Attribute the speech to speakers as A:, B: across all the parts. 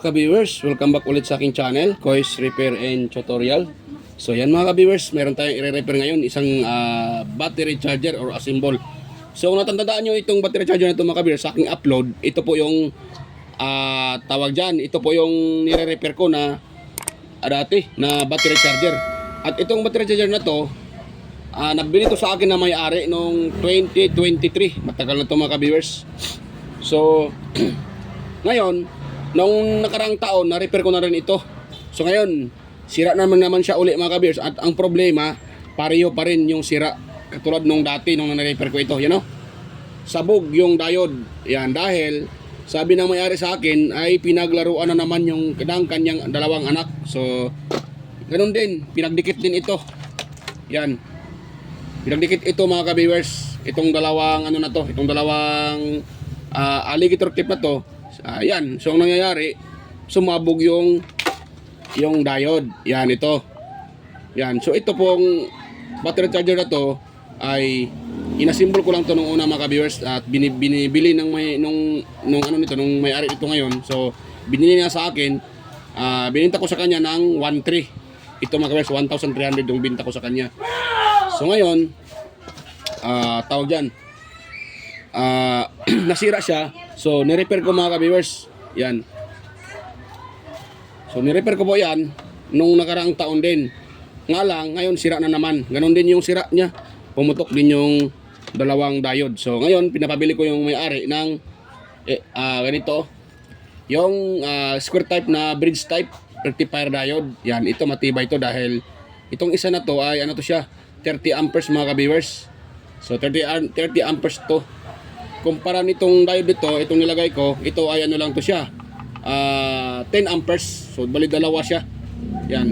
A: mga ka-viewers, welcome back ulit sa aking channel, Kois Repair and Tutorial. So yan mga ka-viewers, meron tayong i-repair ngayon, isang battery charger or assemble. So kung natandaan nyo itong battery charger na ito mga ka-viewers, sa aking upload, ito po yung tawag dyan, ito po yung nire-repair ko na dati na battery charger. At itong battery charger na to, nagbili ito sa akin na may-ari noong 2023, matagal na ito mga ka-viewers. So ngayon, nung nakaraang taon, na-repair ko na rin ito. So ngayon, sira naman siya uli mga ka-viewers. At ang problema, pareho pa rin yung sira. Katulad nung dati, nung na-repair ko ito. Yan o. Sabog yung diode. Yan, dahil sabi ng may-ari sa akin, ay pinaglaruan na naman yung kanyang dalawang anak. So, ganun din. Pinagdikit din ito. Yan. Pinagdikit ito mga ka-viewers. Itong dalawang, ano na to, itong dalawang alligator clip na to. Yan, so ang nangyayari, sumabog yung diode. Yan, ito. Yan, so ito pong battery charger na to ay inasimbol ko lang to nung una mga ka-viewers at binibili ng nung ano nito, nung may-ari ito ngayon. So binili niya sa akin, bininta ko sa kanya ng 1.3. Ito mga ka-viewers, 1,300 yung binta ko sa kanya. So ngayon, tawag dyan, nasira siya. So ni-repair ko mga ka-viewers. Yan. So ni-repair ko po yan nung nakaraang taon din. Nga lang, ngayon sira na naman. Ganon din yung sira niya. Pumutok din yung dalawang diode. So ngayon, pinapabili ko yung may-ari ng ganito. Yung square type na bridge type rectifier diode. Yan, ito matibay ito dahil itong isa na to ay ano to siya, 30 amperes mga ka-viewers. So 30 amperes to. Kumpara nitong diode dito, itong nilagay ko, ito ay ano lang to siya, 10 amperes. So bali dalawa siya. Yan.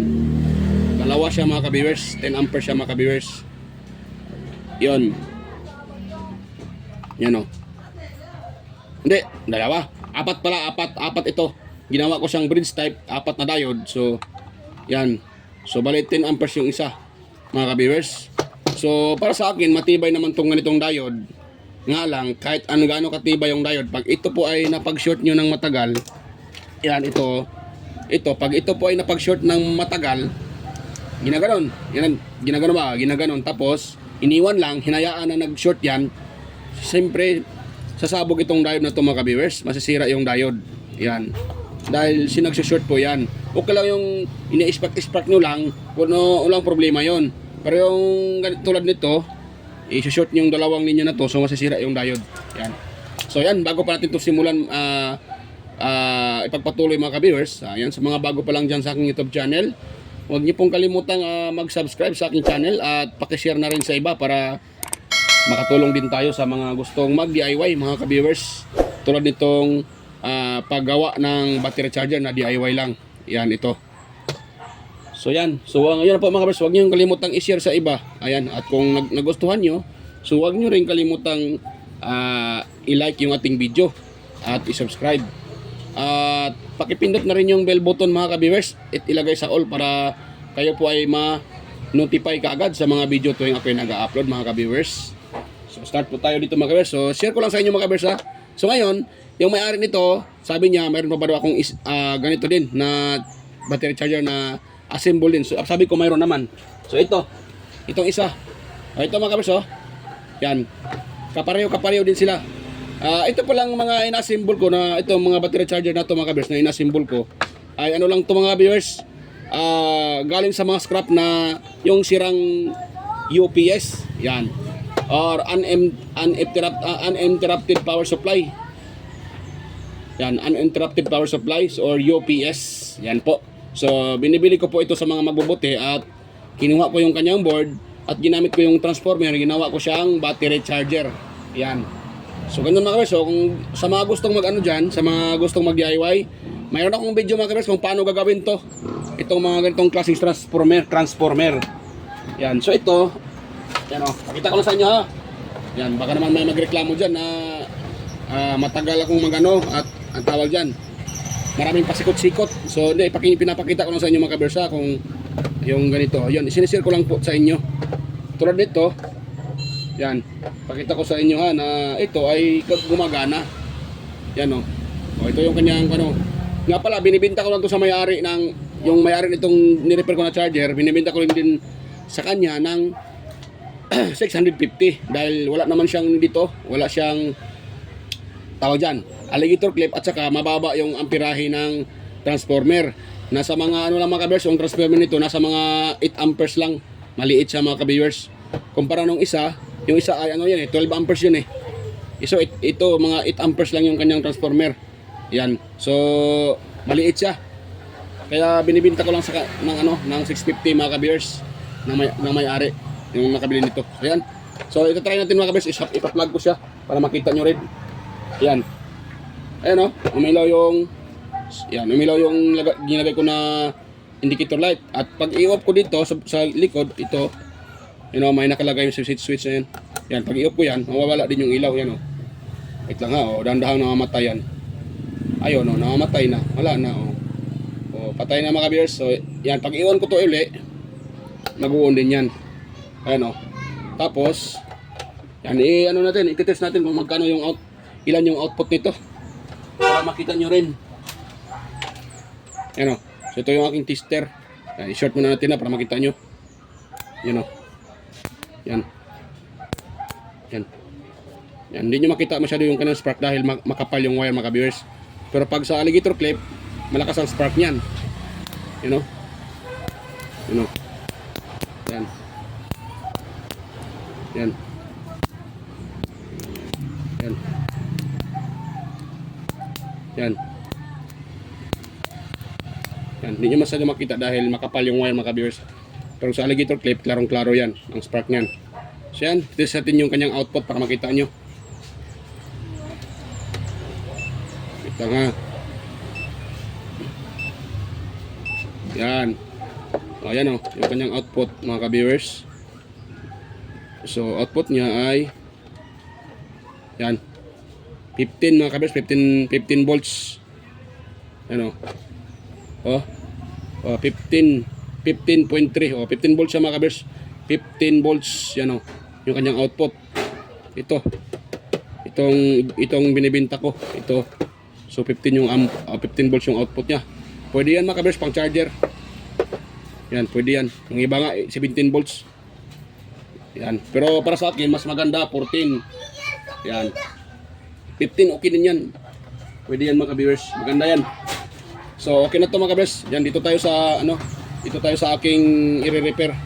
A: Dalawa siya mga ka-viewers. 10 amperes siya mga ka-viewers. Yun. Yan o. Hindi, dalawa. Apat pala, apat ito. Ginawa ko siyang bridge type, apat na diode. So, yan. So bali 10 amperes yung isa mga ka-viewers. So para sa akin, matibay naman tong ganitong diode. Nga lang, kahit ano gaano katibay yung diode, pag ito po ay napag-short nyo ng matagal, yan, ito, pag ito po ay napag-short ng matagal, ginaganon, ginaganon, tapos, iniwan lang, hinayaan na nag-short yan, siyempre, sasabog itong diode na ito mga ka-viewers, masisira yung diode, yan, dahil sinag-short po yan. Okay lang yung ini-spark nyo lang, walang problema yon. Pero yung tulad nito, i-short yung dalawang linya na to, so masisira yung diode. Yan. So yan, bago pa natin ito simulan ipagpatuloy mga ka-viewers, yan, sa mga bago pa lang dyan sa aking YouTube channel, huwag niyo pong kalimutang mag-subscribe sa aking channel at pakishare na rin sa iba para makatulong din tayo sa mga gustong mag-DIY mga ka-viewers. Tulad nitong paggawa ng battery charger na DIY lang. Yan, ito. So yan, so ngayon po mga ka-viewers, huwag niyo kalimutang i-share sa iba. Ayan, at kung nagustuhan niyo, so huwag niyo rin kalimutang i-like yung ating video at i-subscribe. At pakipindot na rin yung bell button mga ka-viewers at ilagay sa all para kayo po ay ma-notify kaagad sa mga video tuwing ako yung nag-upload mga ka-viewers. So start po tayo dito mga ka-viewers. So share ko lang sa inyo mga ka-viewers ha. So ngayon, yung may-ari nito, sabi niya mayroon pa ba daw akong ganito din na battery charger na assemble din. So sabi ko mayroon naman. So itong isa. Ito mga ka-viewers, yan. Kapareho din sila. Ito pa lang mga ina-assemble ko na itong mga battery charger na ito mga ka-viewers na ina-assemble ko. Ay ano lang ito mga viewers. Galing sa mga scrap na yung sirang UPS. Yan. Or uninterrupted power supply. Yan, uninterrupted power supplies or UPS. Yan po. So, binibili ko po ito sa mga magbubuti at kinuha ko yung kanyang board at ginamit ko yung transformer, ginawa ko siyang battery charger. Yan. So, ganun mga kabers. So, kung sa mga gustong mag-ano dyan, sa mga gustong mag-DIY, mayroon akong video mga kabers kung paano gagawin to. Itong mga ganitong klaseng transformer. Yan. So, ito, yan o. Pakita ko lang sa inyo ha. Yan. Baka naman may magreklamo dyan na matagal akong mag-ano at ang tawag dyan, maraming pasikot-sikot. So, hindi, pinapakita ko lang sa inyo mga kabersa kung yung ganito. Yun, sinishare ko lang po sa inyo. Tulad nito, yan, pakita ko sa inyo ha, na ito ay gumagana. Yan o. O ito yung kanyang ano, Nga pala, binibenta ko lang to sa may-ari ng, yung may-ari nitong ni-repair ko na charger, binibenta ko rin din sa kanya ng 650 dahil wala naman siyang dito, wala siyang tawag dyan, alligator clip at saka mababa yung amperahe ng transformer. Nasa mga ano lang mga ka-viewers, yung transformer nito nasa mga 8 amperes lang, maliit siya mga ka-viewers. Kumpara nung isa, yung isa ay ano yan 12 amperes yun So ito mga 8 amperes lang yung kanyang transformer. Yan. So maliit siya. Kaya binibenta ko lang sa ng ano ng 650 mga ka-viewers ng may-ari yung nakabili nito. So yan. So ito try natin mga ka-viewers, ipa-plug ko siya para makita nyo rin. Yan. Ayan umilaw yung ginagay ko na indicator light. At pag i-off ko dito sa likod, ito, may nakalagay yung switch na yan. Yan, pag i-off ko yan, mawawala din yung ilaw. Yan wait lang dahan-dahan namamatay yan. Ayun namamatay na. Wala na patay na mga ka-viewers. So yan, pag i-on ko to uli, mag-on din yan. Ayan tapos yan, natin, i-test natin kung magkano yung ilan yung output nito para makita nyo rin. Yan so ito yung aking tester. Yan, i-short muna natin para makita nyo. Yan yan. Hindi nyo makita masyado yung kanyang spark dahil makapal yung wire mga viewers. Pero pag sa alligator clip, malakas ang spark nyan. Yan. Yan. Hindi nyo masyado makita dahil makapal yung wire mga viewers. Pero sa alligator clip, klarong-klaro yan ang spark nyan. So yan, test natin yung kanyang output para makita nyo. Ito nga. Yan. Ayan yung kanyang output mga ka-viewers. So output niya ay yan 15 mga ka-viewers, 15 volts. Ano? 15.3 15 volts siya mga ka-viewers. 15 volts yan yung kanyang output. Itong binibenta ko. Ito. So 15 yung 15 volts yung output niya. Pwede yan mga ka-viewers pang charger. Yan, pwede yan. Yung iba nga 17 volts. Yan. Pero para sa akin mas maganda 14. Yan. 15 okay din yan. Pwede yan mga ka-viewers. Maganda yan. So okay na to mga ka-viewers. Yan, dito tayo sa aking i-repair.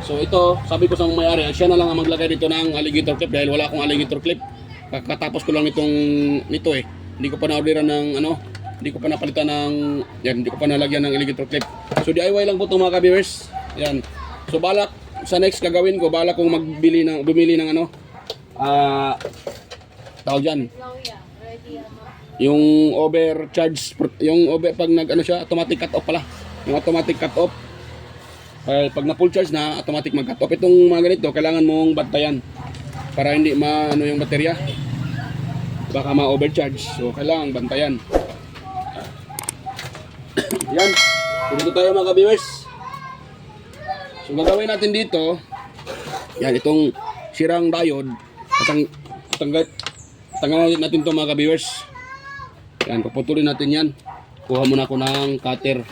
A: So ito, sabi ko sa may-ari, siya na lang ang maglagay dito ng alligator clip dahil wala akong alligator clip. Kakatapos ko lang nito Hindi ko pa na-orderan ng hindi ko pa napalitan ng hindi ko pa nalagyan ng alligator clip. So DIY lang po ito mga ka-viewers. Yan. So balak sa next gagawin ko, balak kong bumili ng tawag dyan. Yung overcharge, pag siya, automatic cut off pala. Yung automatic cut off. Pag na full charge na, automatic mag cut off. Itong mga ganito, kailangan mong bantayan para hindi yung baterya. Baka ma-overcharge. So kailangan bantayan. Yan. Dito tayo mga ka-viewers. So gagawin natin dito, yan, itong sirang diode, tanggalin natin ito mga ka-viewers. Yan, paputulin natin yan. Kuha muna ako ng cutter.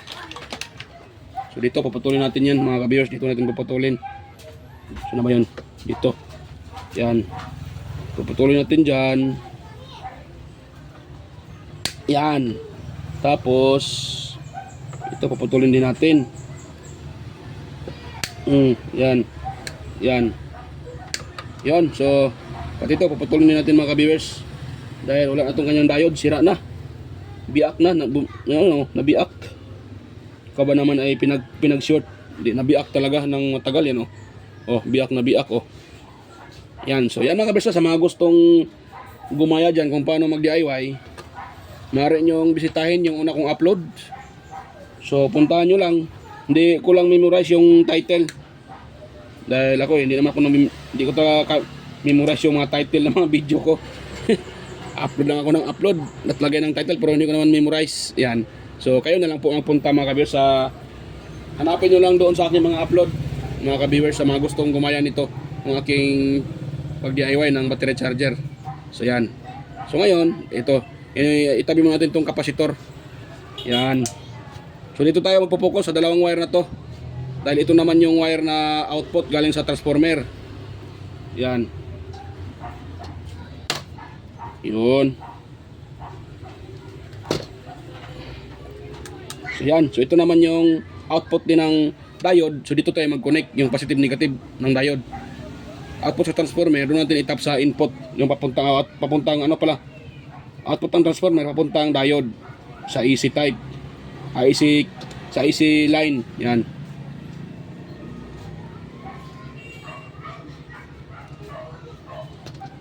A: So dito, paputulin natin yan mga ka-viewers. Dito natin paputulin. So na ba yun? Dito. Yan. Paputulin natin dyan. Yan. Tapos, ito paputulin din natin. Yan. Yan. So, pati ito paputulin din natin mga ka-viewers. Dahil wala na itong kanyang diode. Sira na. Biak na. Nabiak. Kaba naman ay pinag-short. Nabiak talaga ng matagal yan biak na biak Yan. So, yan mga ka-viewers, sa mga gustong gumaya dyan kung paano mag-DIY, maaari nyong bisitahin yung una kong upload. So, puntahan nyo lang. Hindi ko lang memorize yung title. Dahil ako, hindi ko memorize yung mga title ng mga video ko. Upload lang ako ng upload. Natlagay ng title pero hindi ko naman memorize. Yan. So, kayo na lang po ang punta mga ka-viewers hanapin nyo lang doon sa aking mga upload. Mga ka-viewers, sa mga gustong gumaya nito. Ang aking pag-DIY ng battery charger. So, yan. So, ngayon, ito. Itabi mo natin itong kapasitor. Yan. So dito tayo magpo-focus sa dalawang wire na to. Dahil ito naman yung wire na output galing sa transformer. Yan. Yun. So yan. So ito naman yung output din ng diode. So dito tayo mag-connect yung positive negative ng diode. Output sa transformer, doon natin itap sa input yung papuntang ano pala. Output ng transformer papuntang diode sa AC type. AC sa AC line. Yan.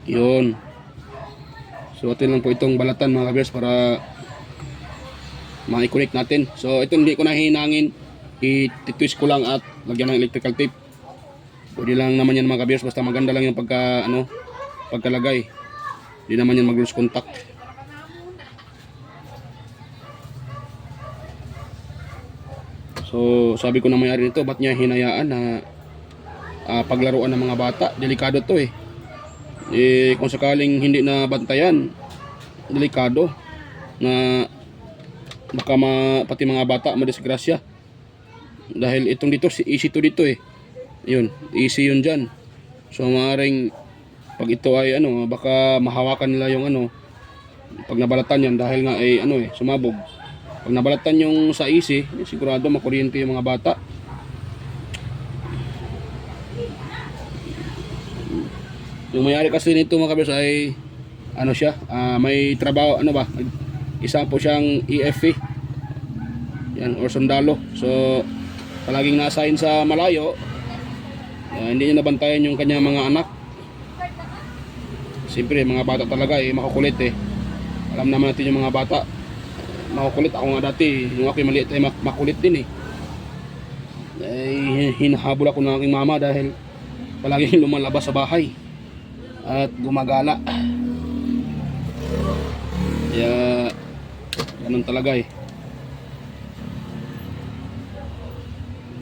A: Yun. So atin lang po itong balatan mga kabiyers para ma-connect natin. So ito hindi ko na hinangin, i-twist ko lang at lagyan ng electrical tape. Pwede lang naman yan mga kabiyers, basta maganda lang yung pagkalagay. Hindi naman yan mag-lose contact. So sabi ko na may-ari nito, ba't niya hinayaan na paglaruan ng mga bata? Delikado to eh. Kung sakaling hindi na bantayan, delikado na baka pati mga bata madisgrasya. Dahil itong dito, easy to dito eh. Yun, easy yun dyan. So maaaring pag ito ay baka mahawakan nila yung pag nabalatan yan dahil nga ay sumabog. Pag nabalatan yung sa easy, sigurado makuryente yung mga bata. Yung may-ari kasi nito mga kabiyers ay siya, may trabaho, isa po siyang EFE. Yan, or sundalo. So palaging na-assign sa malayo. Hindi niya nabantayan yung kanya mga anak. Siyempre mga bata talaga makukulit eh. Alam naman natin yung mga bata makukulit. Ako nga dati, yung aking maliit ay makulit din eh. Hinahabol ako ng aking mama dahil palaging lumalabas sa bahay at gumagala. Kaya ganun talaga eh.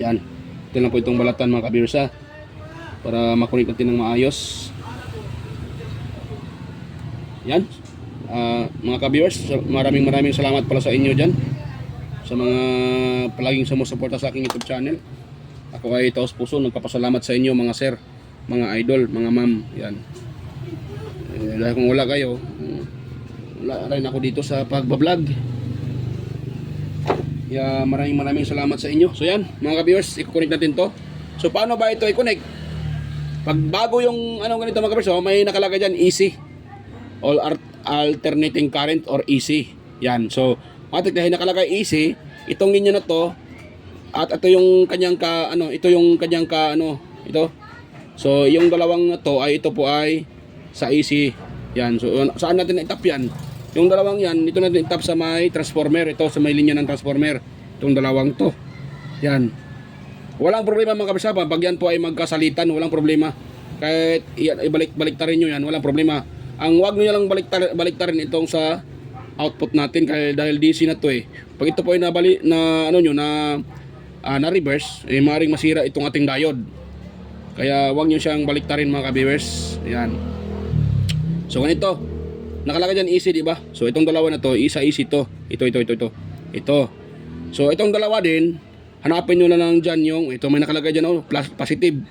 A: Yan. Ito lang po itong balatan mga kabirsa para makunik natin ng maayos. Yan. Mga ka-viewers, maraming salamat pala sa inyo dyan, sa mga palaging sumusuporta sa aking YouTube channel. Ako ay taos puso nagpapasalamat sa inyo mga sir, mga idol, mga ma'am. Yan. Dahil kung wala kayo, wala rin ako dito sa pagbablog. Kaya maraming salamat sa inyo. So yan mga ka-viewers, i-connect natin to. So paano ba ito i-connect? Pag bago yung ganito mga ka-viewers, may nakalagay dyan easy, all alternating current or AC. Yan. So, matik dahil nakalagay AC, itong linya na to at ito yung kanyang ito. So, yung dalawang na to ay ito po ay sa AC. Yan. So, saan natin itap yan? Yung dalawang yan, dito natin itap sa may transformer. Ito sa may linya ng transformer. Itong dalawang to. Yan. Walang problema mga kabisapa. Pag yan po ay magkasalitan, walang problema. Kahit ibalik ta rin nyo yan, walang problema. Ang wag niyo lang baliktarin itong sa output natin dahil DC na to eh. Pag ito po ay na reverse, maaaring masira itong ating diode. Kaya wag niyo siyang baliktarin mga ka-viewers. Ayan. So ganito. Nakalagay diyan AC, di ba? So itong dalawa na to, isa AC to. Ito. So itong dalawa din, hanapin niyo na lang diyan yung may nakalagay diyan positive.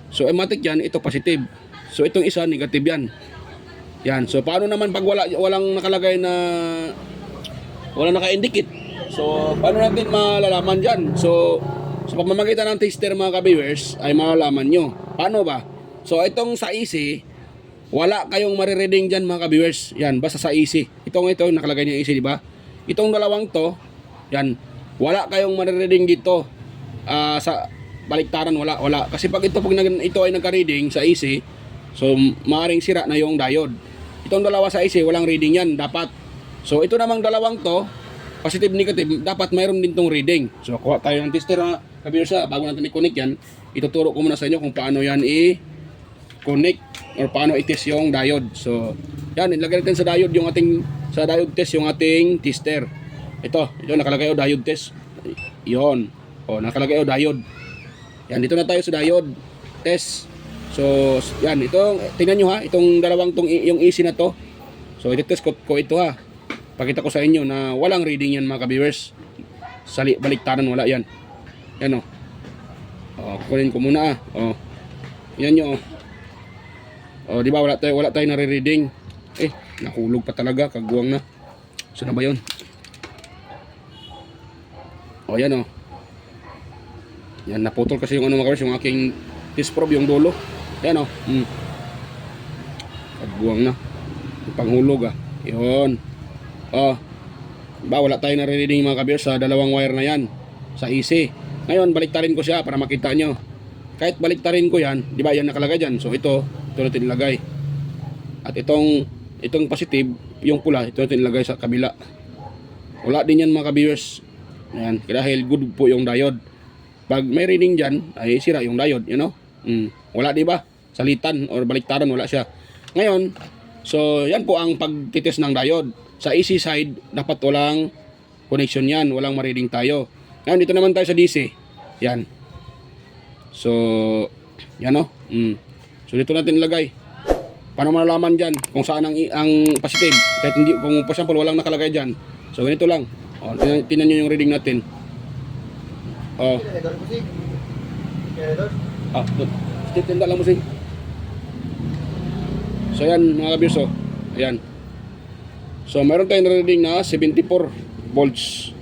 A: So matik yan, ito positive. So itong isa negative yan. Yan. So paano naman pag walang nakalagay na walang naka-indicate? So paano natin malalaman diyan? So sa pamamagitan ng tester mga ka-viewers ay malalaman nyo. Paano ba? So itong sa AC, wala kayong marireading diyan mga ka-viewers. Yan, basta sa AC. Ito nakalagay niya AC, di ba? Itong dalawang to, yan, wala kayong marireading dito. Sa baliktaran wala. Kasi pag ito ay nagka-reading sa AC, so maaring sira na yung diode. Itong dalawa sa AC, walang reading yan, dapat. So ito namang dalawang to, positive negative, dapat mayroon din tong reading. So kuha tayo ng tester mga kabirsa, bago natin i-connect yan, ituturo ko muna sa inyo kung paano yan i-connect or paano i-test yung diode. So yan, ilagay natin sa diode test yung ating tester. Ito nakalagay diode test. Yon. Nakalagay diode. Yan, dito na tayo sa diode test. So, yan, tingnan nyo ha, itong dalawang yung AC na to. So, i-test ko ito ha. Pakita ko sa inyo na walang reading yan mga ka-viewers. baliktaran, wala yan. Yan o. Kunin ko muna yan nyo di ba wala tayo nare-reading. Nahulog pa talaga, kagwang na. So na ba yun? Yan yan, naputol kasi yung mga kabers, yung aking test probe, yung dulo. Yan kagwang na yung panghulog yun. Diba wala tayo nare-reading mga kabers sa dalawang wire na yan sa AC. Ngayon baliktarin ko siya para makita nyo. Kahit baliktarin ko yan, di ba yan nakalagay dyan. So ito natin ilagay. At itong positive, yung pula, ito natin ilagay sa kabila. Wala din yan mga ka-viewers. Ayan, dahil good po yung diode. Pag may reading dyan, ay sira yung diode, wala, di ba? Salitan or baliktaran, wala siya. Ngayon, so yan po ang pagtitest ng diode. Sa AC side, dapat walang connection yan, walang ma-reading tayo. Ngayon, dito naman tayo sa DC. Yan. So, yan So, dito natin ilagay. Paano malalaman dyan kung saan ang positive? Kahit hindi, kung for example, walang nakalagay dyan. So, ganito lang. Tingnan nyo yung reading natin. Tinda lang mo sing. So, yan mga kabirso. Ayan. So, meron tayong reading na 74 volts.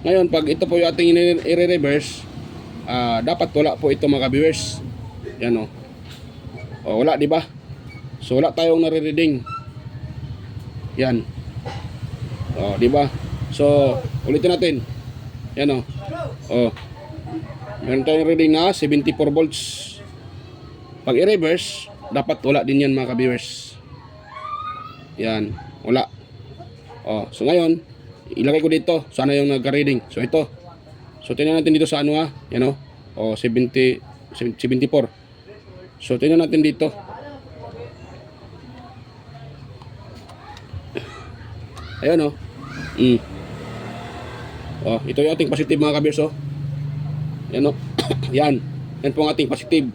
A: Ngayon, pag ito po yung ating i-reverse, dapat wala po ito mga viewers. Yan wala, di ba? So wala tayong nare-reading. Yan. Di ba? So ulitin natin. Yan meron tayong reading na 74 volts. Pag i-reverse, dapat wala din yan mga viewers. Yan, wala. So ngayon, ilagay ko dito sana yung nagka-reading. So ito. So tingnan natin dito sa yan 74. So tingnan natin dito. Ayan ito yung ating positive mga kabers yan yan po ang ating positive.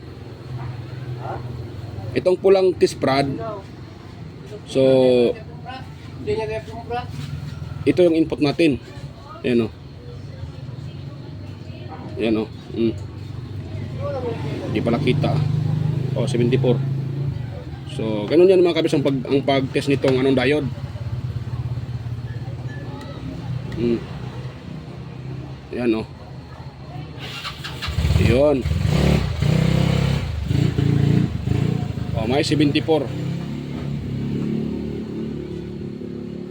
A: Itong pulang test prod, so ito yung input natin. Ayan yan hindi pala kita. 74. So ganun yan mga kabis ang pag-test nitong diode. Yan yun. May 74.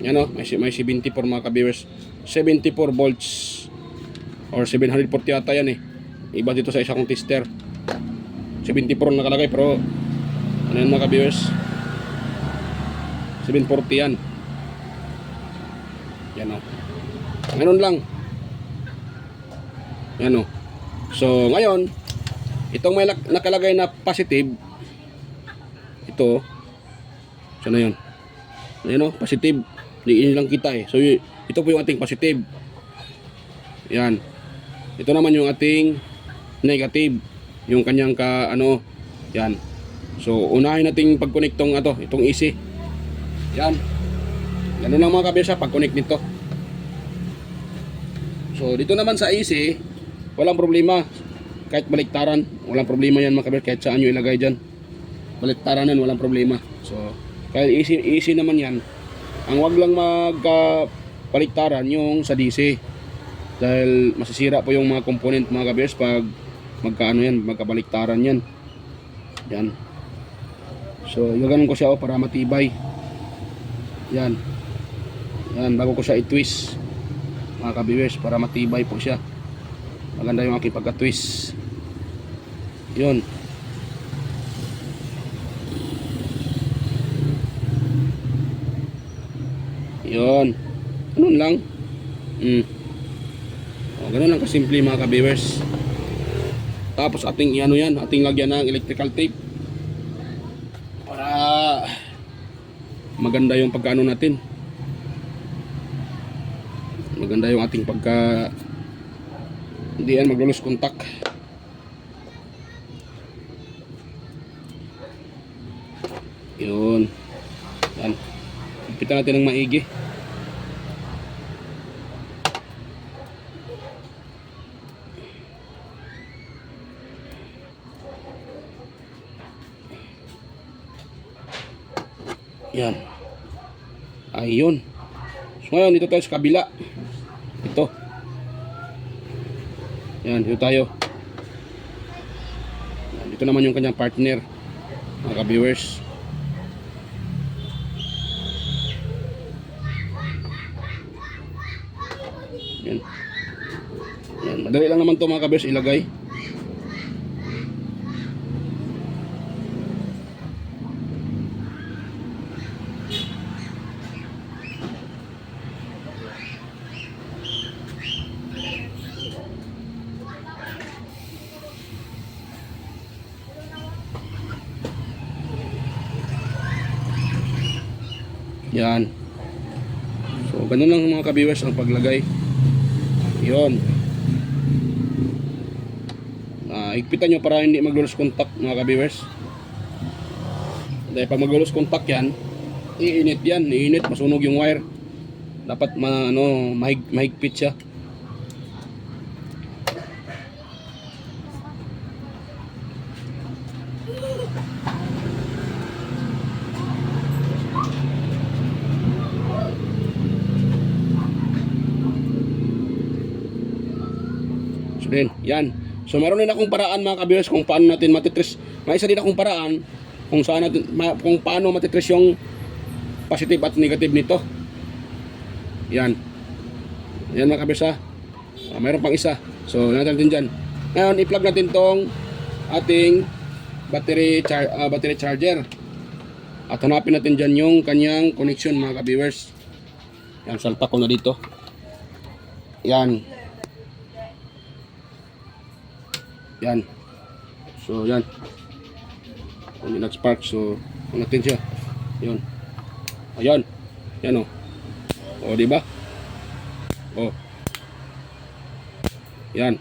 A: Yan may 74 mga ka-viewers. 74 volts or 740 ata yan iba dito sa isa kong tester. 74 nakalagay pero ano yan mga ka-viewers, 740 yan. Yan ganun lang. Yan so ngayon itong may nakalagay na positive, ito sana yun. Ayan positive. Hindi lang kita so ito po yung ating positive. Yan. Ito naman yung ating negative. Yung kanyang yan. So unahin nating pag-connect itong AC. Yan. Ganun lang mga kabisa pag-connect nito. So dito naman sa AC, walang problema. Kahit baliktaran, walang problema yan mga kabisa. Kahit saan nyo ilagay dyan, baliktaran yan, walang problema. So kahit AC naman yan. Ang wag lang magbaliktaran yung sa DC. Dahil masisira po yung mga component mga kabiyers pag magkabaliktaran yan. Yan. So gaganon ko siya para matibay. Yan. Yan, bago ko siya i-twist mga kabiyers para matibay po siya. Maganda yung aking pagka-twist. Yun. Yun. Ganun lang. Ganun lang kasimple mga ka-viewers. Tapos ating yan, ating lagyan ng electrical tape para maganda yung pagkaano natin. Maganda yung ating hindi yan maglulos contact. Yun. Yan. Ipitan natin ng maigi. Yan. Ayun. So ngayon, dito tayo sa kabila. Ito. Yan, dito tayo. Yan, dito naman yung kanyang partner, mga ka-viewers. Yan. Yan, madali lang naman to mga ka-viewers ilagay. Yan. So, ganun lang mga ka-viewers ang paglagay. Yun. Higpitan nyo para hindi mag-lose contact mga ka-viewers. Dahil pag mag-lose contact yan, iinit yan. Iinit, masunog yung wire. Dapat mahigpit siya. Din, yan. So meron din akong paraan mga ka-viewers kung paano natin matitrace. May isa din akong paraan kung saan natin kung paano matitrace yung positive at negative nito. Yan. Yan mga ka-viewers ha. Mayroon pang isa. So natin diyan. Ngayon i-plug natin tong ating battery charger. At hanapin natin diyan yung kanyang connection mga ka-viewers. Yan, salta ko na dito. Yan. Yan. So, yan. Kung nag-spark, so, natin siya. Yan. Ayan. Yan o. O, diba? O. Yan.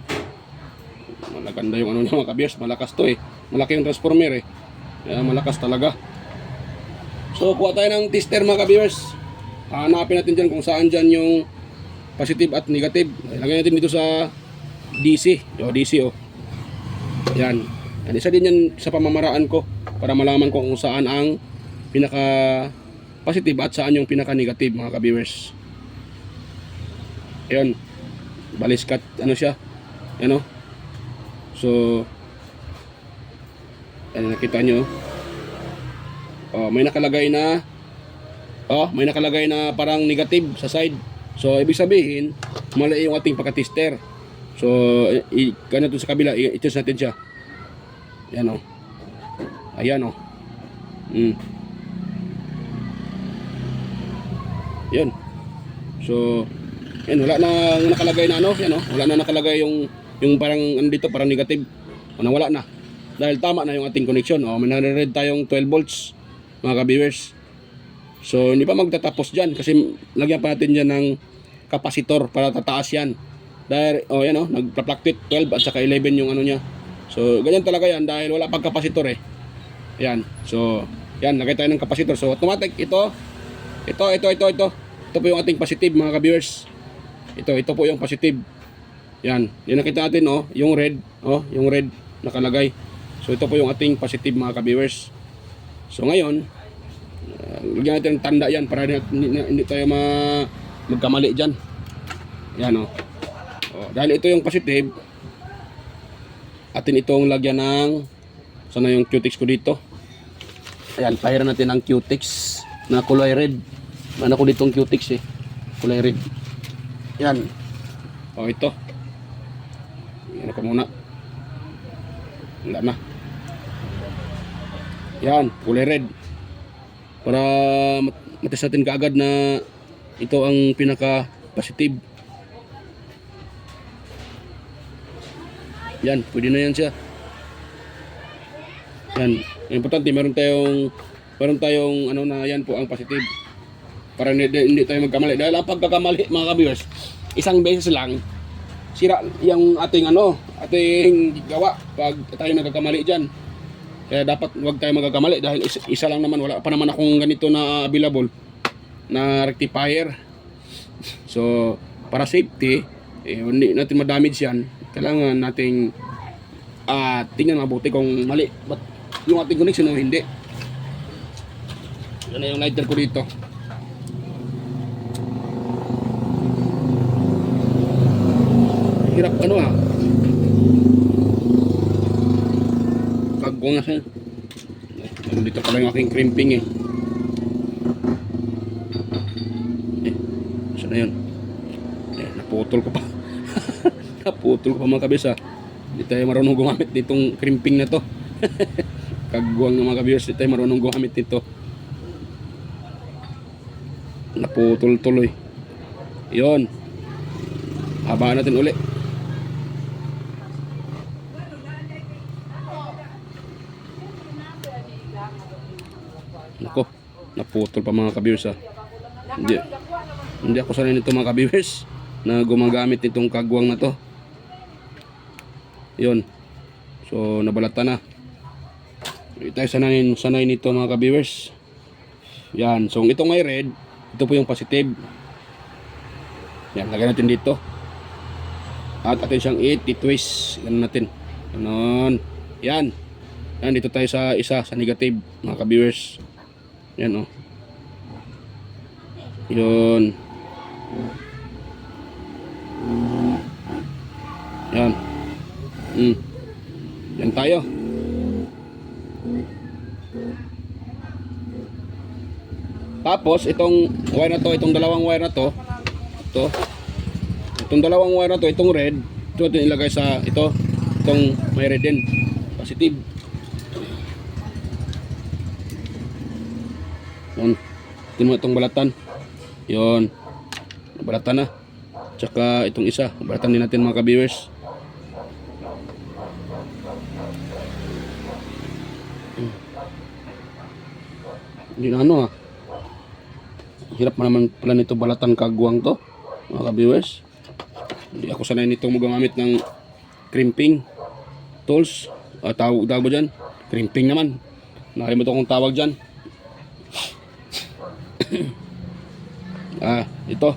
A: Maganda yung ano niya mga ka-viewers. Malakas to eh. Malaki yung transformer eh. Yan, malakas talaga. So, kuha tayo ng tester mga ka-viewers. Hanapin natin dyan kung saan dyan yung positive at negative. Lagyan natin dito sa DC. O, DC o. Yan. Yan. Isa din yan sa pamamaraan ko para malaman ko kung saan ang pinaka positive at saan yung pinaka negative mga ka-viewers. Yan. Baliskat ano siya. Yan o. So yan, nakita nyo. May nakalagay na parang negative sa side. So ibig sabihin mali yung ating pagka-tester. So, ganito sa kabila, i-test natin siya. Yan o. Ayan o. Yan. So, yan, wala na nakalagay na ano. Yan o. Wala na nakalagay yung parang, dito, parang negative. Wala na. Dahil tama na yung ating connection. May nare-read tayong 12 volts, mga ka-viewers. So, hindi pa magtatapos dyan. Kasi, lagyan pa natin dyan ng kapasitor para tataas yan. Dahil, yan nagpa-fluctuate 12 at saka 11 yung ano niya. So, ganyan talaga yan dahil wala pang kapasitor eh. Yan. So, yan, lagay tayo ng kapasitor. So, automatic, ito po yung ating positive mga ka-viewers. Ito po yung positive. Yan. Yan nakita natin, yung red, yung red nakalagay. So, ito po yung ating positive mga ka-viewers. So, ngayon, lagyan natin ng tanda yan para hindi tayo magkamali dyan. Yan, dahil ito yung positive, atin itong lagyan ng sana yung Q-Tex ko dito. Ayan, pahiran natin ang Q-Tex na kulay red. Ano ko ditong Q-Tex eh, kulay red. Yan. Ito. Yan ko muna. Wala na. Yan, kulay red. Para matest natin kaagad na ito ang pinaka positive. Yan, pwede na yan siya. Yan, importante meron tayong ano na yan po ang positive. Para hindi tayo magkamali. Dahil ang pagkakamali mga ka-viewers, isang beses lang sira yung ating ating gawa pag tayo nagkakamali diyan. Kaya dapat huwag tayo magkakamali dahil isa lang naman, wala pa naman akong ganito na available na rectifier. So, para safety, hindi natin ma-damage yan. Kailangan nating tingnan mabuti kung mali yung ating connection o hindi. Yan na yung lighter ko dito. Hirap ano ah. Kagwang na siya. Dito pala yung aking crimping eh. Saan na yun? Naputol ko pa. Naputol ko pa mga kabis ah. Hindi tayo marunong gumamit ditong crimping na to. Kagwang ng mga kabis. Hindi tayo marunong gumamit dito. Naputol tuloy. Yun. Habaan natin uli. Nako, naputol pa mga ka-viewers ah. Hindi ako sanay nito mga ka-viewers na gumagamit nitong kagwang na to. Yun. So nabalatan na. Hindi tayo sanay nito mga ka-viewers. Yan. So itong may red, ito po yung positive. Yan, lagyan natin dito. At atin siyang i-twist. Yan natin. Ganon. Yan. Yan, dito tayo sa isa, sa negative mga ka-viewers. Yan oh. Yun. Yan. Yan tayo. Tapos itong wire na to, itong dalawang wire na to, itong dalawang wire na to, itong red, ito natin ilagay sa itong may red din, positive. Yun. Ito mo itong balatan. Yun. Balatan na. Tsaka itong isa. Balatan din natin mga ka-viewers. Hindi na ano ha. Hirap pa naman pala nito balatan kagwang to. Mga ka-viewers. Hindi ako sanay nitong magamit ng crimping tools. Tawag ba dyan? Crimping naman. Nakalimutan kong tawag dyan. Ito.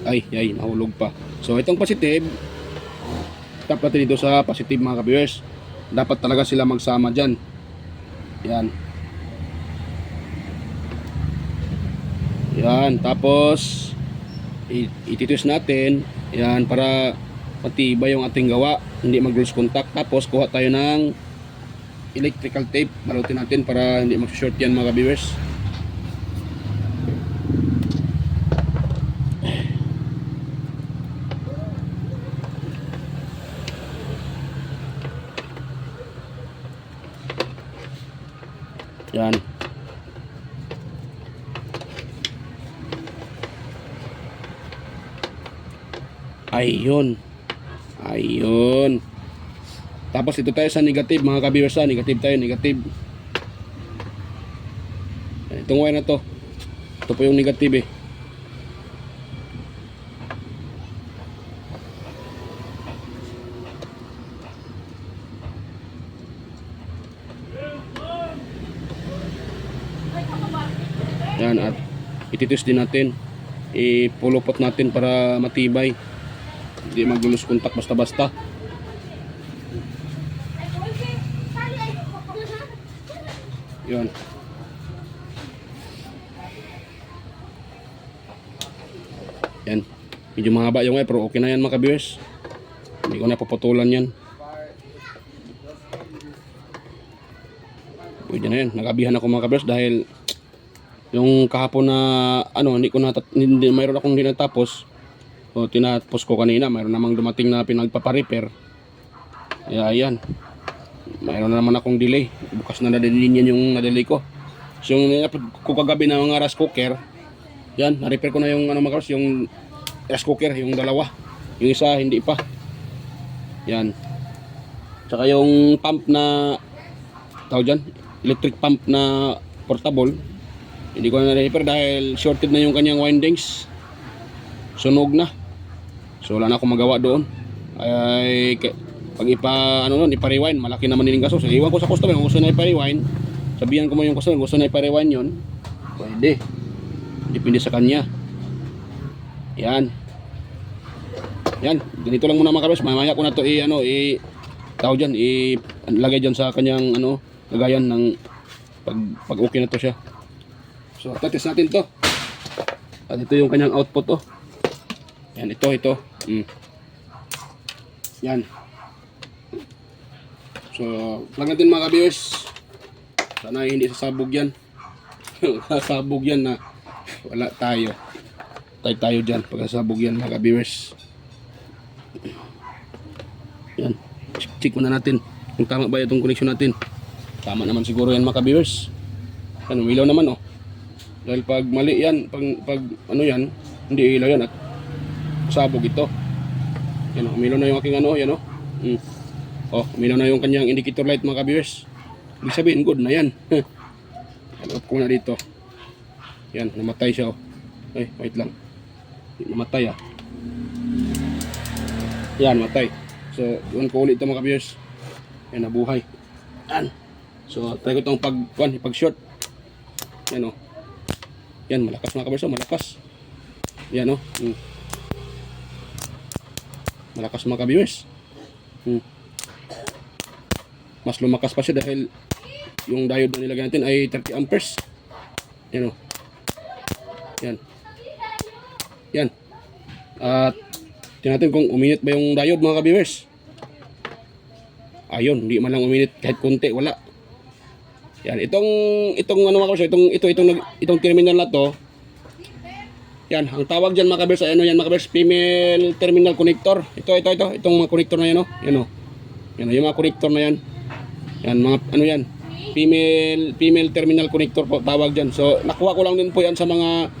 A: Ay, nahulog pa. So, itong positive, tap natin dito sa positive mga ka-viewers. Dapat talaga sila magsama dyan. Yan. Yan. Tapos, ititwist natin. Yan, para matibay yung ating gawa. Hindi mag-loose contact. Tapos, kuha tayo ng electrical tape. Balutin natin para hindi mag-short yan mga ka-viewers. Yan. Ayun. Tapos ito tayo sa negative mga ka-viewers. Negative tayo, negative. Itong wire na to. Ito po yung negative eh. Yan, at ititwist din natin. Ipulupot natin para matibay. Hindi mag-loose contact basta-basta. Yun. Yan. Medyo mahaba yung wire pero okay na yan mga ka-viewers. Hindi ko na paputulan yan. Pwede na yan. Nagabihan ako mga ka-viewers dahil yung kahapon na hindi mayroon akong hindi natapos. So tinapos ko kanina, mayroon namang dumating na pinagpapa-repair. Ayan. Mayroon na naman akong delay. Bukas na nadilinya yung nadelay ko. So yung nilapit ko kagabi na mga rice cooker, yan, na-repair ko na yung mga karos, yung rice cooker, yung dalawa. Yung isa hindi pa. Yan. Tsaka yung pump na tawag dyan, electric pump na portable, hindi ko na na-repair dahil shorted na yung kanyang windings. Sunog na. So wala na akong magawa doon. Ay pag ipa-rewind, malaki naman yung gasos. So, iwan ko sa customer kung gusto na ipa-rewind. Sabihan ko mo yung customer, gusto na ipa-rewind yun. Pwede. Depende sa kanya. Yan. Yan. Ganito lang muna mga kabers. Mamaya ko na to tawag dyan, ilagay dyan sa kanyang lagayan ng Pag okay na to siya. So, test natin to. At ito yung kanyang output, oh. Yan, ito. Yan. So, plug natin mga ka-viewers. Sana hindi sasabog yan. Sasabog yan na wala tayo. Tayo dyan pag sasabog yan mga ka-viewers. Yan. Check muna natin kung tama ba itong connection natin. Tama naman siguro yan mga ka-viewers. Yan, umilaw naman, oh. Dahil pag mali yan, pag ano yan, hindi ilaw yan at sabog ito. Yan, umilaw na yung aking ano, yan, oh. Oh, umilaw na yung kanyang indicator light mga ka-viewers. Ibig sabihin, good na yan. Off ko na dito. Yan, namatay siya, oh. Ay, wait lang. Namatay, ah. Yan, matay. So, doon ko ulit ito mga ka-viewers. Yan, nabuhay. Yan. So, try ko itong pag-short. Yan, oh. Yan, malakas mga ka-viewers, oh. Malakas. Yan, oh. Malakas mga ka-viewers. Mas lumakas pa siya dahil yung diode na nilagay natin ay 30 amperes. Yan, oh. Yan. Yan. At tingnan natin kung uminit ba yung diode mga ka-viewers. Ayun, hindi man lang uminit kahit konti, wala. Yan, itong ano mga ka-viewers, itong terminal na to. Yan, ang tawag diyan mga ka-viewers ay ano yan mga ka-viewers, female terminal connector. Itong mga connector na yan, oh. Yan, oh. Yan, yung mga connector na yan. Yan, mga ano yan, female terminal connector po tawag diyan. So nakuha ko lang din po yan sa mga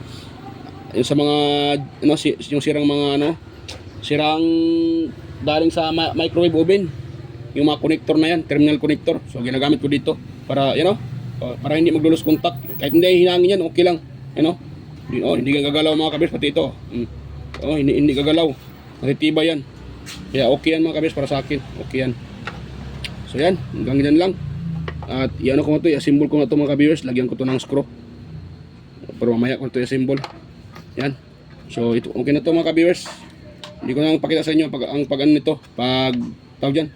A: ano, yung sirang daling sa microwave oven. Yung mga connector na yan, terminal connector. So ginagamit ko dito para para hindi maglulos contact. Kahit hindi hinangin yan, okay lang. Hindi gagalaw mga kabis, pati ito. Hindi gagalaw. Matitibay yan. Kaya okay yan mga kabis para sa akin. Okay yan. So yan, hanggang dyan lang. At iano ko na ito, i-assemble ko na ito mga ka-viewers. Lagyan ko ito ng screw. Pero mamaya ko ito i-assemble. Yan. So ito, okay na ito mga ka-viewers. Hindi ko na pakita sa inyo ang pag ano nito. Tawag dyan,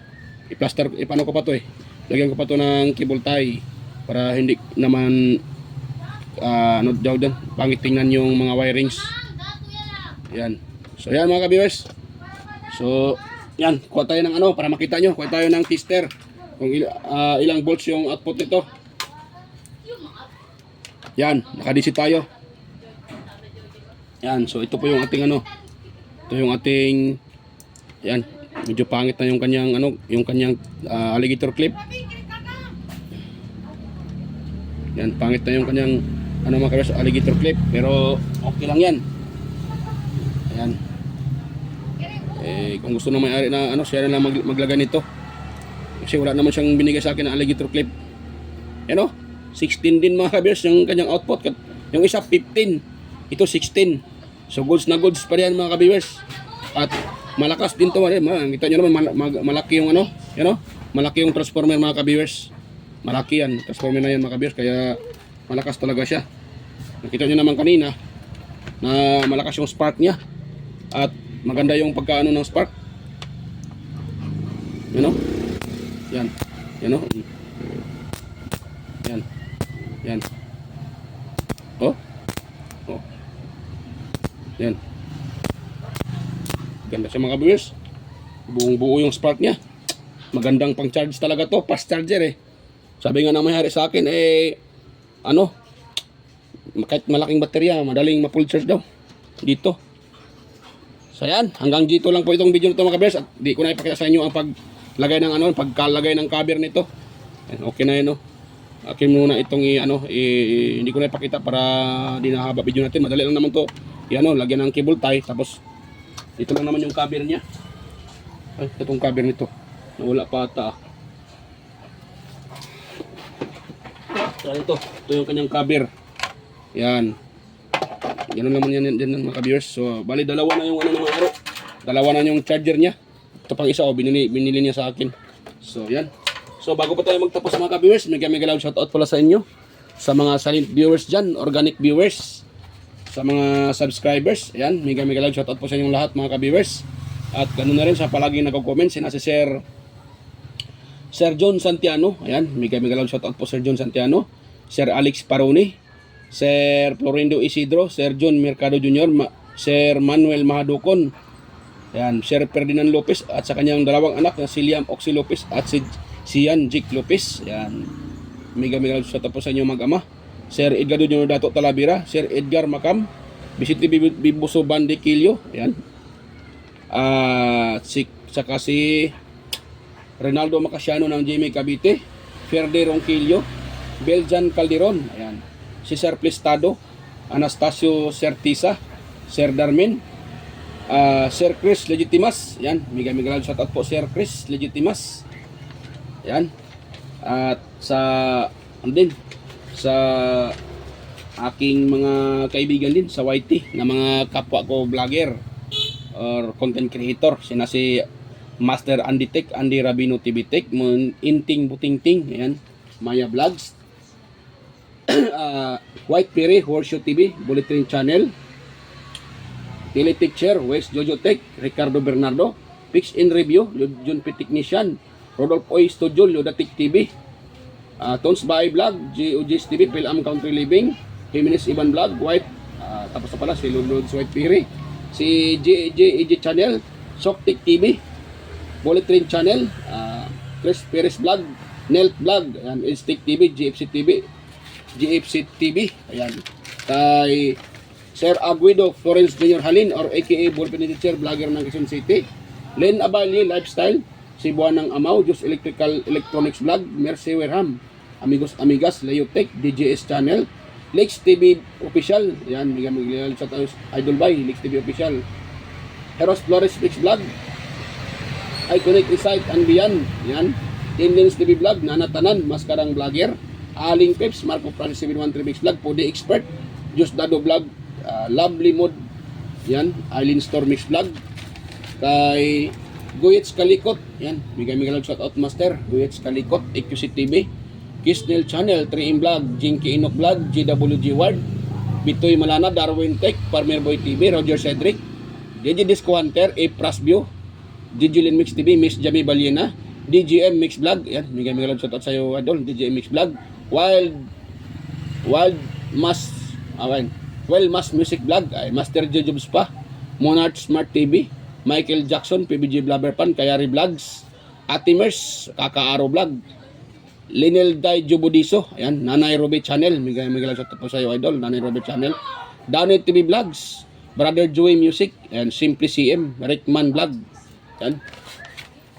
A: i-plaster, paano ko pa ito lagyan ko pa ito ng cable tie. Para hindi naman ano daw dyan, pangit tingnan yung mga wirings. Yan. So yan mga ka-viewers. So yan, kuha tayo ng ano para makita nyo. Kuha tayo ng tester kung ilang volts yung output nito. Yan, naka-DC tayo. Yan, so ito po yung ating ano. Ito yung ating yan, medyo pangit na yung kanyang ano, yung kanyang alligator clip. Yan, pangit na yung kanyang ano mga ka-viewers, alligator clip, pero okay lang yan. Ayan. Kung gusto ng may-ari na ano, siya na lang maglagay nito. Kasi wala naman siyang binigay sa akin ng alligator clip. Yan, oh, 16 din mga ka-viewers yung kanyang output. Yung isa 15, ito 16. So goods na goods pa yan mga ka-viewers. At malakas din to. Kita nyo naman malaki yung ano, yan, oh, malaki yung transformer mga ka-viewers. Malaki yan, transformer na yan mga ka-viewers. Kaya malakas talaga siya. Nakita nyo naman kanina na malakas yung spark niya. At maganda yung pagkaano ng spark. Yan, oh. Yan. Yan, oh. Yan. Yan. Oh. Oh. Yan. Ganda siya mga viewers. Buong buo yung spark niya. Magandang pang charge talaga to. Fast charger Sabi nga ng may-ari sa akin ano, kahit malaking baterya, madaling ma-full charge daw dito. So yan, hanggang dito lang po itong video nito mga ka-viewers. At di ko na ipakita sa inyo ang paglagay ng ano, pagkalagay ng cover nito. Okay na yan, no. Akin muna itong hindi ko na ipakita para di nahaba video natin. Madali lang naman to. Yan, lagyan ng cable tie, tapos ito lang naman yung cover niya. Ay, itong cover nito. Nawala pa ata. So, ito yung kanyang cover. Yan. Ganun naman yan mga ka-viewers. So, bali dalawa na yung ano ng araw. Dalawa na yung charger niya. Ito pang isa, binili niya sa akin. So, yan. So, bago pa tayo magtapos mga ka-viewers, mega loud shoutout pala sa inyo. Sa mga silent viewers dyan, organic viewers. Sa mga subscribers, ayan, mega loud shoutout po sa inyong lahat mga ka-viewers. At ganoon na rin sa palaging nagko-comment, si Sir John Santiano. Ayan, mega loud shoutout po Sir John Santiano. Sir Alex Paroni, Sir Florindo Isidro, Sir John Mercado Jr., Sir Manuel Mahadukon, yan, Sir Ferdinand Lopez at sa kanyang dalawang anak na si Liam Oxy Lopez at si Sian Jake Lopez. Yan. Mega sa tapos sa inyo mag-ama. Sir Edgardo Jr. Dato Talavera, Sir Edgar Macam, Vicente Bibuso Bande Quillo, yan. Saka si Ronaldo Macasiano ng Jimmy Cavite, Ferde Ronquillo, Beljan Calderon, ayan. Si Sir Plestado, Anastasio Certisa, Sir Darmen, Sir Chris Legitimas, yan, mega shout out po Sir Chris Legitimas, yan. At sa sa aking mga kaibigan din sa YT na mga kapwa ko vlogger or content creator, sina si Master Andy Tech, Andy Rabino TV Tech, Inting Butingting, yan, Maya Vlogs, White Perry, Horseshoe TV, Bulletin Channel, Teletech West Jojo Tech, Ricardo Bernardo, Pix in Review, John P. Technician, Rodolfo Oy Studio, Lodatic TV, Tons Bahay Vlog, GOG's TV, Pilam Country Living, Jimenez Iban Vlog, White, tapos na pala si Lulod's White Perry, si JJ Channel, Soktik TV, Bulletin Channel, Chris Perez Vlog, Nelt Vlog, ayan, Instinct TV, GFC TV, ayan, kay Sir Aguido Florence Jr. Halin or aka Ballpen Teacher, vlogger ng Quezon City, Len Abalye Lifestyle, si Buwanang Amaw, Just Electronics Vlog, Mercy Werham, Amigos Amigas, Leotech, DJS Channel, Lex TV Official, yan, bigyan sa Idol by Lex TV Official, Heros Flores Mix Vlog, Iconic Insight and Beyond, yan, Tendence TV Vlog, Nanatanan, Maskarang Vlogger, Aling Peps, Marco Francis 713 Mix Vlog, Pudi Expert, Just Dado Vlog, Lovely Mod, yan, Eileen Store Mix Vlog, kay Guyets Kalikot, yan, bigay shout out Master Guyets Kalikot, EQC TV, Kisnel Channel, 3M Vlog, Jinky Inok Vlog, GWG Ward, Bitoy Malana, Darwin Tech, Farmer Boy TV, Roger Cedric, DJ Disco Hunter, A Prasbio, DJLin Mix TV, Miss Jamie Baliena, DGM Mix Vlog, yan, bigay shout out sa'yo idol, DGM Mix Vlog, Wild Mass, Well Mass Music Vlog, ay Master Jobs pa, Monarch Smart TV, Michael Jackson, PBG Blabberpan, Kayari Vlogs, Atimers, Kakaaro Vlog, Linel Dai Jubudiso, ayan, Nanay Robby Channel, may shout out po sa iyo idol, Nanay Robby Channel, Danny TV Vlogs, Brother Joey Music, and Simply CM, Rickman Vlog, yan.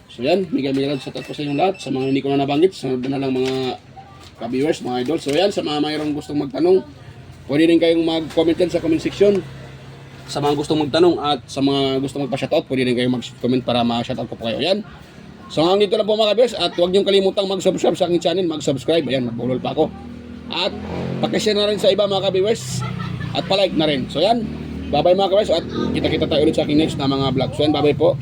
A: So yan, may shout out po sa inyong lahat, sa mga hindi ko na nabanggit, sunod na lang mga ka-viewers, mga idol. So yan, sa mga mayroong gustong magtanong, pwede rin kayong mag-comment yan sa comment section. Sa mga gustong magtanong at sa mga gustong magpa-shoutout, pwede rin kayong mag-comment para ma-shoutout ko po kayo. Yan. So hanggang dito lang po mga ka-viewers, at huwag niyong kalimutang mag-subscribe sa aking channel, mag-subscribe. Ayan, mag-ulol pa ako. At pakishare na rin sa iba mga ka-viewers, at palike na rin. So yan, bye-bye mga ka-viewers, at kita-kita tayo ulit sa aking next na mga vlog. So yan, bye-bye po.